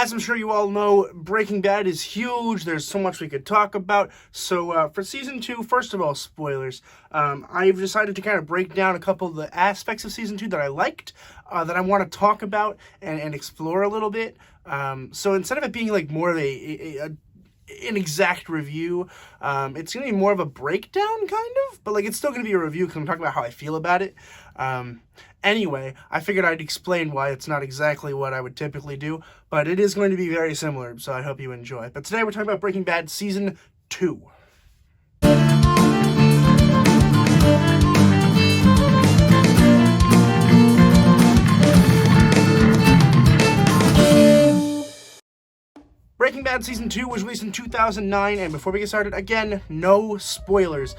As I'm sure you all know, Breaking Bad is huge. There's so much we could talk about. So for Season 2, first of all, spoilers. I've decided to kind of break down a couple of the aspects of Season 2 that I liked, that I want to talk about and explore a little bit. So instead of it being like more of an exact review, it's going to be more of a breakdown, kind of. But like it's still going to be a review because I'm talking about how I feel about it. Anyway, I figured I'd explain why it's not exactly what I would typically do, but it is going to be very similar, so I hope you enjoy. But today we're talking about Breaking Bad Season 2. Breaking Bad Season 2 was released in 2009, and before we get started, again, no spoilers.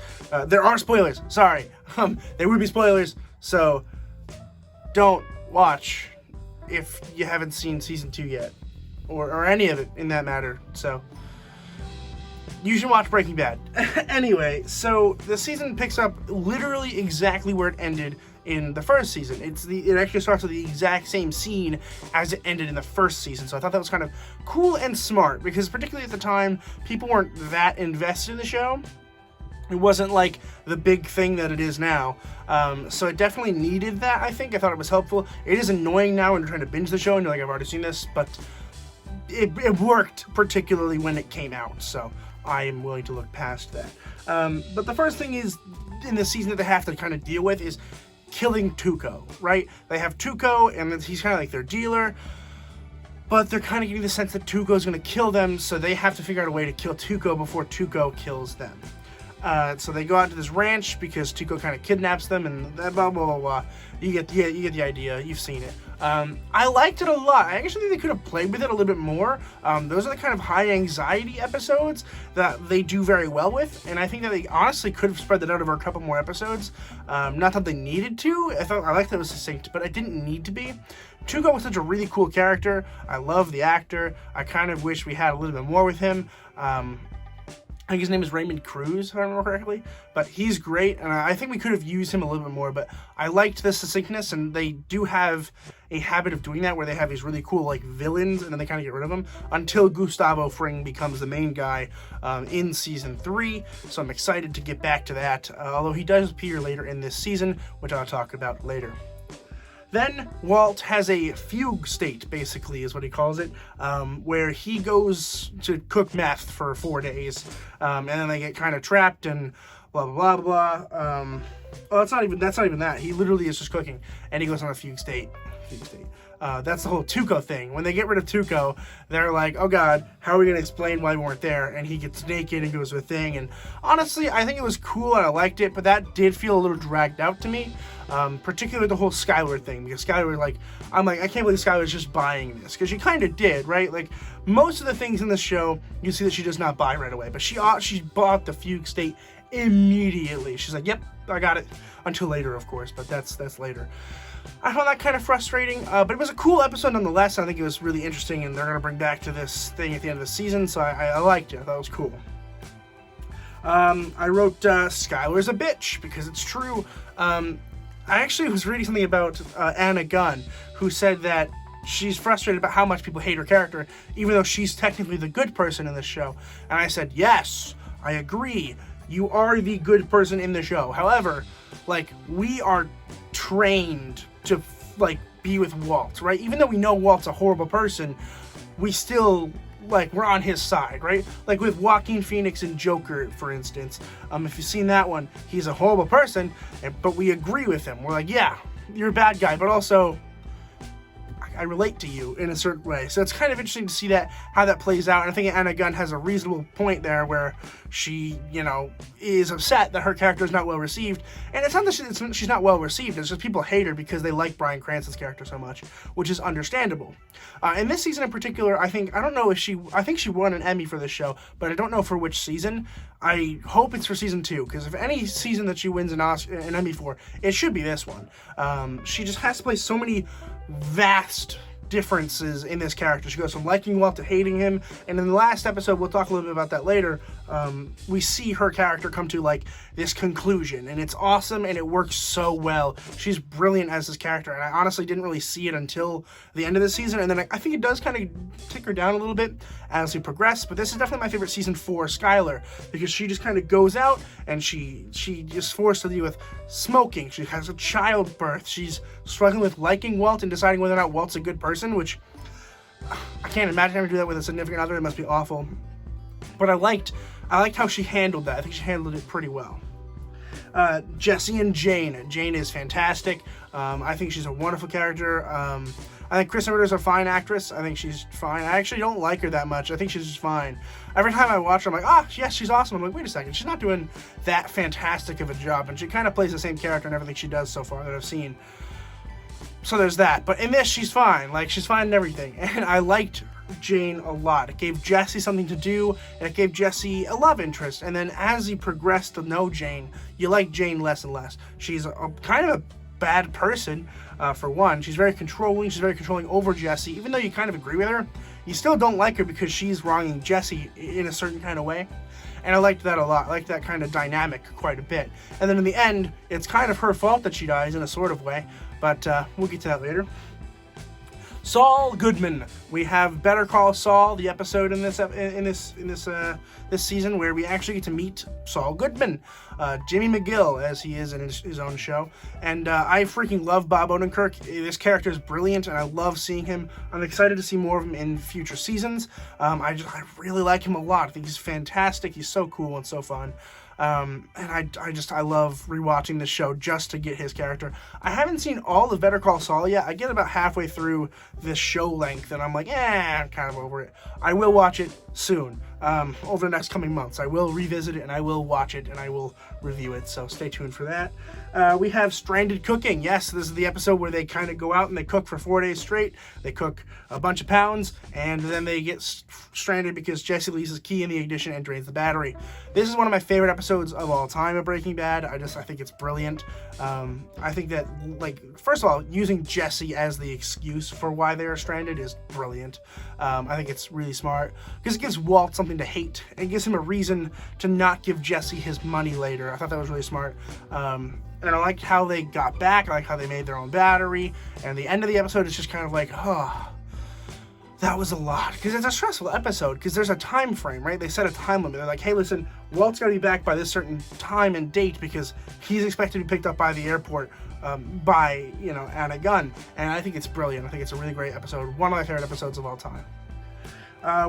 There are spoilers, sorry. There would be spoilers, so don't watch if you haven't seen Season 2 yet, or any of it in that matter, so you should watch Breaking Bad. Anyway, so the season picks up literally exactly where it ended in the first season. It actually starts with the exact same scene as it ended in the first season, so I thought that was kind of cool and smart, because particularly at the time, people weren't that invested in the show. It wasn't like the big thing that it is now. So it definitely needed that, I think. I thought it was helpful. It is annoying now when you're trying to binge the show and you're like, I've already seen this, but it worked particularly when it came out, so I am willing to look past that. But the first thing is, in the season that they have to kind of deal with is killing Tuko, right? They have Tuko, and he's kind of like their dealer, but they're kind of getting the sense that Tuko's going to kill them, so they have to figure out a way to kill Tuko before Tuko kills them. So they go out to this ranch because Tuko kind of kidnaps them, and blah, blah, blah, blah. You get the idea. You've seen it. I liked it a lot. I actually think they could have played with it a little bit more. Those are the kind of high-anxiety episodes that they do very well with, and I think that they honestly could have spread that out over a couple more episodes. Not that they needed to. I liked that it was succinct, but it didn't need to be. Tuko was such a really cool character. I love the actor. I kind of wish we had a little bit more with him. I think his name is Raymond Cruz, if I remember correctly, but he's great, and I think we could have used him a little bit more, but I liked the succinctness, and they do have a habit of doing that, where they have these really cool, like, villains, and then they kind of get rid of them, until Gustavo Fring becomes the main guy in Season 3, so I'm excited to get back to that, although he does appear later in this season, which I'll talk about later. Then Walt has a fugue state, basically, is what he calls it, where he goes to cook meth for 4 days, and then they get kind of trapped and blah, blah, blah, blah. That's not even that. He literally is just cooking, and he goes on a fugue state. That's the whole Tuko thing. When they get rid of Tuko, they're like, oh god, how are we going to explain why we weren't there? And he gets naked and goes to a thing, and honestly, I think it was cool and I liked it, but that did feel a little dragged out to me, particularly the whole Skyler thing, because Skyler, I'm like, I can't believe Skyler's just buying this, because she kind of did, right? Like, most of the things in the show, you see that she does not buy right away, but she bought the fugue state immediately. She's like, yep, I got it, until later, of course, but that's later. I found that kind of frustrating, but it was a cool episode nonetheless. I think it was really interesting, and they're going to bring back to this thing at the end of the season, so I liked it. I thought it was cool. I wrote Skyler's a bitch, because it's true. I actually was reading something about Anna Gunn, who said that she's frustrated about how much people hate her character, even though she's technically the good person in this show. And I said, yes, I agree. You are the good person in the show. However, we are trained to, be with Walt, right? Even though we know Walt's a horrible person, we still, we're on his side, right? Like with Joaquin Phoenix and Joker, for instance. If you've seen that one, he's a horrible person, but we agree with him. We're like, yeah, you're a bad guy, but also I relate to you in a certain way. So it's kind of interesting to see how that plays out. And I think Anna Gunn has a reasonable point there, where she, is upset that her character is not well received. And it's not that she's not well received. It's just people hate her because they like Bryan Cranston's character so much, which is understandable. In this season in particular, I think she won an Emmy for this show, but I don't know for which season. I hope it's for Season 2, because if any season that she wins an Emmy for, it should be this one. She just has to play so many vast differences in this character. She goes from liking Walt to hating him, and in the last episode, we'll talk a little bit about that later, we see her character come to like this conclusion, and it's awesome, and it works so well. She's brilliant as this character, and I honestly didn't really see it until the end of the season, and then I think it does kind of tick her down a little bit as we progress, but this is definitely my favorite season for Skyler, because she just kind of goes out, and she is forced to deal with smoking. She has a childbirth. She's struggling with liking Walt and deciding whether or not Walt's a good person, which I can't imagine having to do that with a significant other. It must be awful. But I liked how she handled that. I think she handled it pretty well. Jesse and Jane. Jane is fantastic. I think she's a wonderful character. I think Kristen Ritter's a fine actress. I think she's fine. I actually don't like her that much. I think she's just fine. Every time I watch her, I'm like, yes, she's awesome. I'm like, wait a second, she's not doing that fantastic of a job. And she kind of plays the same character in everything she does so far that I've seen. So there's that. But in this, she's fine. Like, she's fine in everything. And I liked Jane a lot. It gave Jesse something to do, and it gave Jesse a love interest. And then as he progressed to know Jane, you like Jane less and less. She's kind of a bad person, for one. She's very controlling. She's very controlling over Jesse. Even though you kind of agree with her, you still don't like her because she's wronging Jesse in a certain kind of way. And I liked that a lot. I liked that kind of dynamic quite a bit. And then in the end, it's kind of her fault that she dies in a sort of way. But we'll get to that later. Saul Goodman. We have Better Call Saul, the episode in this season where we actually get to meet Saul Goodman, Jimmy McGill, as he is in his own show. And I freaking love Bob Odenkirk. This character is brilliant, and I love seeing him. I'm excited to see more of him in future seasons. I really like him a lot. I think he's fantastic. He's so cool and so fun. And I love rewatching this show just to get his character. I haven't seen all of Better Call Saul yet. I get about halfway through this show length, and I'm like, I'm kind of over it. I will watch it soon, over the next coming months. I will revisit it, and I will watch it, and I will review it, so stay tuned for that. We have Stranded Cooking. Yes, this is the episode where they kind of go out and they cook for 4 days straight. They cook a bunch of pounds, and then they get stranded because Jesse leaves his key in the ignition and drains the battery. This is one of my favorite episodes of all time of Breaking Bad. I think it's brilliant. I think that, like, first of all, using Jesse as the excuse for why they are stranded is brilliant. I think it's really smart because it gives Walt something to hate. It gives him a reason to not give Jesse his money later. I thought that was really smart. And I liked how they got back. I like how they made their own battery. And the end of the episode is just kind of like, that was a lot. Because it's a stressful episode. Because there's a time frame, right? They set a time limit. They're like, hey, listen, Walt's got to be back by this certain time and date because he's expected to be picked up by the airport at a gun. And I think it's brilliant. I think it's a really great episode. One of my favorite episodes of all time.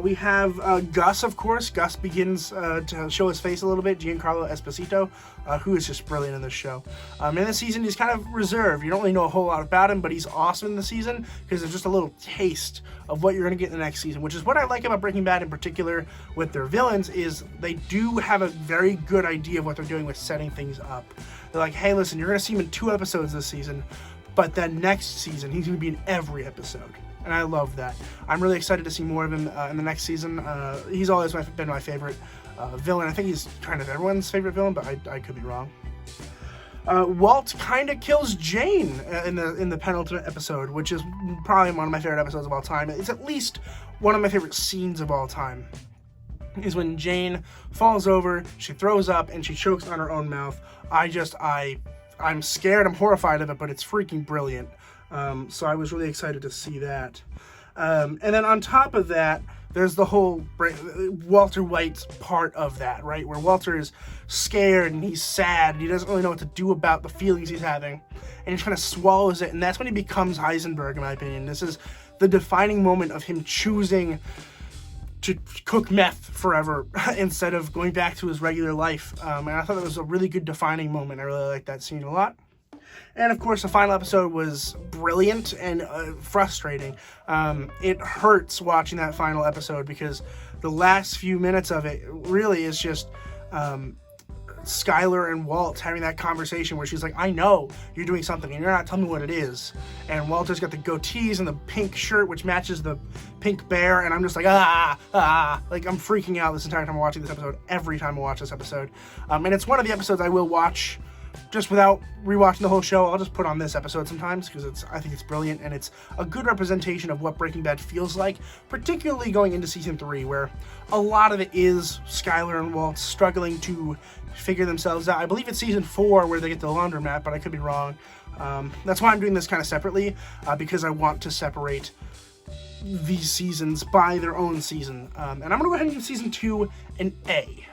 We have Gus, of course. Gus begins to show his face a little bit. Giancarlo Esposito, who is just brilliant in this show. In this season, he's kind of reserved. You don't really know a whole lot about him, but he's awesome in the season because there's just a little taste of what you're going to get in the next season, which is what I like about Breaking Bad in particular with their villains, is they do have a very good idea of what they're doing with setting things up. They're like, hey, listen, you're going to see him in 2 episodes this season, but then next season, he's going to be in every episode. And I love that. I'm really excited to see more of him in the next season. He's always been my favorite villain. I think he's kind of everyone's favorite villain, but I could be wrong. Walt kind of kills Jane in the penultimate episode, which is probably one of my favorite episodes of all time. It's at least one of my favorite scenes of all time. Is when Jane falls over, she throws up, and she chokes on her own mouth. I'm scared, I'm horrified of it, but it's freaking brilliant. So I was really excited to see that. And then on top of that, there's the whole Walter White's part of that, right? Where Walter is scared and he's sad and he doesn't really know what to do about the feelings he's having. And he kind of swallows it. And that's when he becomes Heisenberg, in my opinion. This is the defining moment of him choosing to cook meth forever instead of going back to his regular life. And I thought that was a really good defining moment. I really liked that scene a lot. And of course, the final episode was brilliant and frustrating. It hurts watching that final episode because the last few minutes of it really is just Skyler and Walt having that conversation where she's like, I know you're doing something and you're not telling me what it is. And Walter's got the goatees and the pink shirt, which matches the pink bear. And I'm just like, like I'm freaking out this entire time I'm watching this episode, every time I watch this episode. And it's one of the episodes I will watch just without rewatching the whole show, I'll just put on this episode sometimes because I think it's brilliant and it's a good representation of what Breaking Bad feels like, particularly going into season 3, where a lot of it is Skyler and Walt struggling to figure themselves out. I believe it's season 4 where they get the laundromat, but I could be wrong. That's why I'm doing this kind of separately, because I want to separate these seasons by their own season. And I'm going to go ahead and give season 2 an A.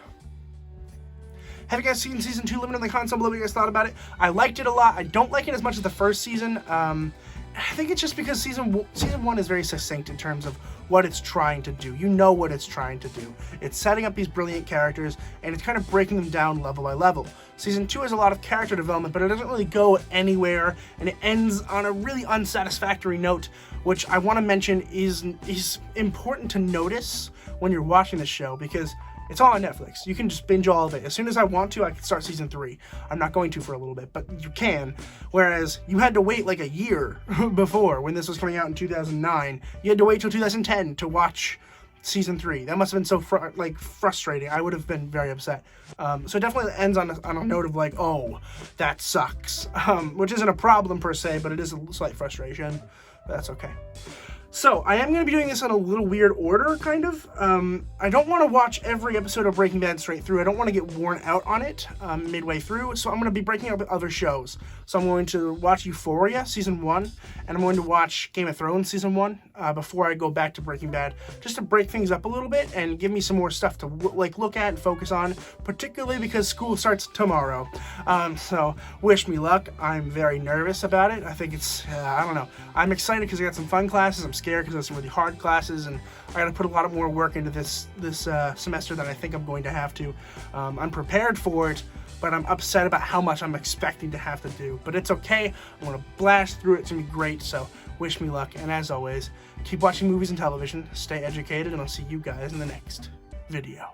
Have you guys seen season 2? Let me know in the comments below what you guys thought about it. I liked it a lot. I don't like it as much as the first season. I think it's just because season 1 is very succinct in terms of what it's trying to do. You know what it's trying to do. It's setting up these brilliant characters, and it's kind of breaking them down level by level. Season 2 has a lot of character development, but it doesn't really go anywhere, and it ends on a really unsatisfactory note, which I want to mention is important to notice when you're watching the show, because it's all on Netflix. You can just binge all of it. As soon as I want to, I can start season 3. I'm not going to for a little bit, but you can. Whereas you had to wait like a year before, when this was coming out in 2009. You had to wait till 2010 to watch season 3. That must have been so frustrating. I would have been very upset. So it definitely ends on a note of like, oh, that sucks. Which isn't a problem per se, but it is a slight frustration. But that's okay. So, I am going to be doing this in a little weird order, kind of. I don't want to watch every episode of Breaking Bad straight through. I don't want to get worn out on it midway through, so I'm going to be breaking up with other shows. So I'm going to watch Euphoria, Season 1, and I'm going to watch Game of Thrones, Season 1, before I go back to Breaking Bad, just to break things up a little bit and give me some more stuff to look at and focus on, particularly because school starts tomorrow. So, wish me luck. I'm very nervous about it. I think it's, I don't know. I'm excited because I got some fun classes. I'm scared because there's some really hard classes, and I got to put a lot more work into this semester than I think I'm going to have to. I'm prepared for it, but I'm upset about how much I'm expecting to have to do. But it's okay. I'm going to blast through it. It's going to be great. So wish me luck. And as always, keep watching movies and television. Stay educated, and I'll see you guys in the next video.